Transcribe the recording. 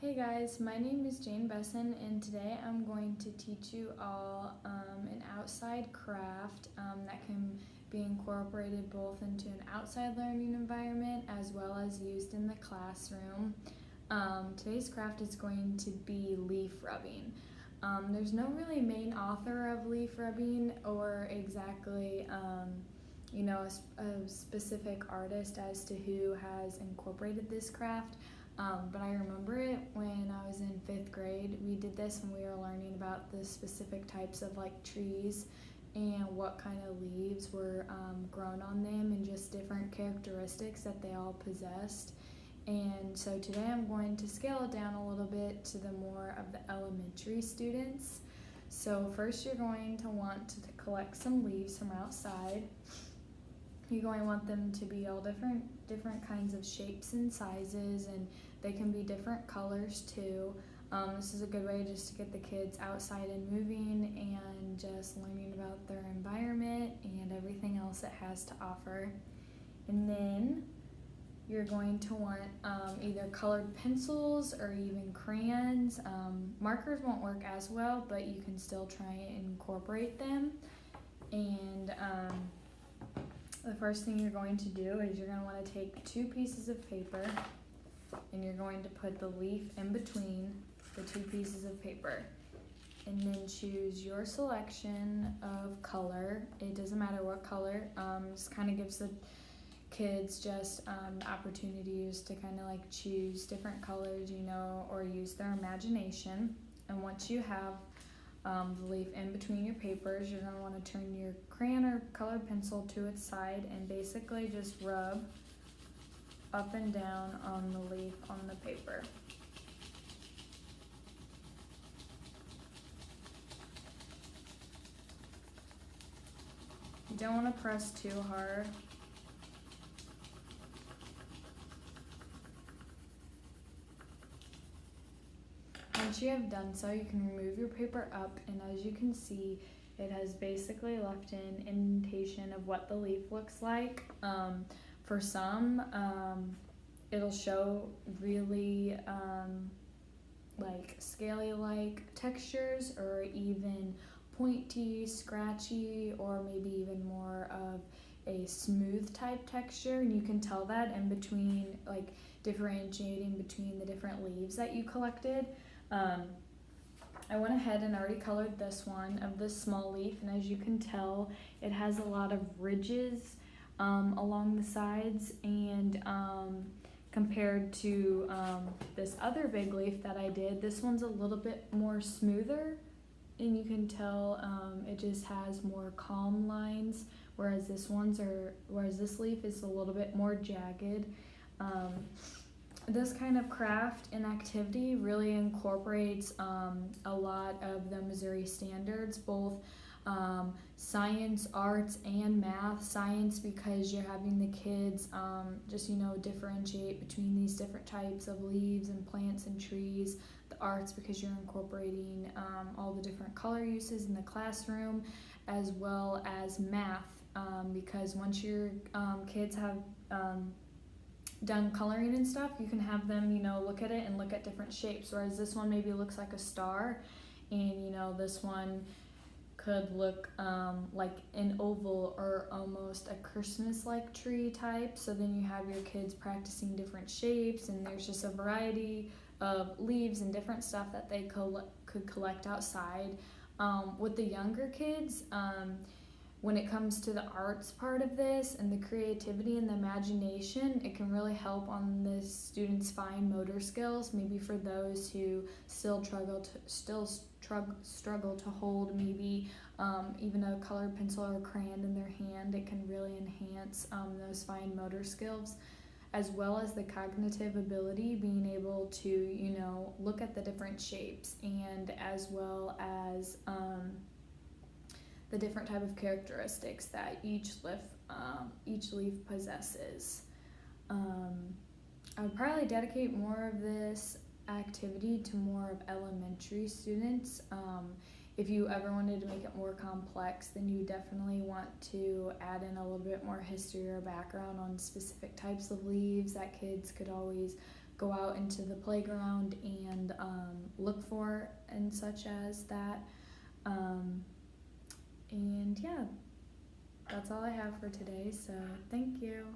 Hey guys, my name is Jane Besson, and today I'm going to teach you all an outside craft that can be incorporated both into an outside learning environment as well as used in the classroom. Today's craft is going to be leaf rubbing. There's no really main author of leaf rubbing or exactly a specific artist as to who has incorporated this craft. But I remember it when I was in 5th grade. We did this when we were learning about the specific types of trees and what kind of leaves were grown on them and just different characteristics that they all possessed. And so today I'm going to scale it down a little bit to the more of the elementary students. So first you're going to want to collect some leaves from outside. You're going to want them to be all different kinds of shapes and sizes, and they can be different colors too. This is a good way just to get the kids outside and moving and just learning about their environment and everything else it has to offer. And then you're going to want either colored pencils or even crayons. Markers won't work as well, but you can still try and incorporate them. And the first thing you're going to do is you're going to want to take 2 pieces of paper and you're going to put the leaf in between the 2 pieces of paper. And then choose your selection of color. It doesn't matter what color. This kind of gives the kids just the opportunities to kind of choose different colors, or use their imagination. And once you have the leaf in between your papers, you're going to want to turn your crayon or colored pencil to its side and basically just rub up and down on the leaf on the paper. You don't want to press too hard. Once you have done so, you can remove your paper up, and as you can see, it has basically left an indentation of what the leaf looks like. For some, it'll show really scaly-like textures, or even pointy, scratchy, or maybe even more of a smooth type texture. And you can tell that in between, differentiating between the different leaves that you collected. I went ahead and already colored this one of this small leaf, and as you can tell, it has a lot of ridges along the sides, and compared to this other big leaf that I did, this one's a little bit more smoother, and you can tell it just has more calm lines, whereas this leaf is a little bit more jagged. This kind of craft and activity really incorporates a lot of the Missouri standards, both science, arts, and math. Science, because you're having the kids differentiate between these different types of leaves and plants and trees. The arts, because you're incorporating all the different color uses in the classroom, as well as math, because once your kids have done coloring and stuff, you can have them look at it and look at different shapes, whereas this one maybe looks like a star, and this one could look like an oval or almost a Christmas-like tree type. So then you have your kids practicing different shapes, and there's just a variety of leaves and different stuff that they could collect outside. With the younger kids, when it comes to the arts part of this and the creativity and the imagination, it can really help on the students' fine motor skills. Maybe for those who still struggle to hold maybe even a colored pencil or crayon in their hand, it can really enhance those fine motor skills, as well as the cognitive ability, being able to look at the different shapes, and as well as the different type of characteristics that each leaf possesses. I would probably dedicate more of this activity to more of elementary students. If you ever wanted to make it more complex, then you definitely want to add in a little bit more history or background on specific types of leaves that kids could always go out into the playground and look for and such as that. And yeah, that's all I have for today, so thank you.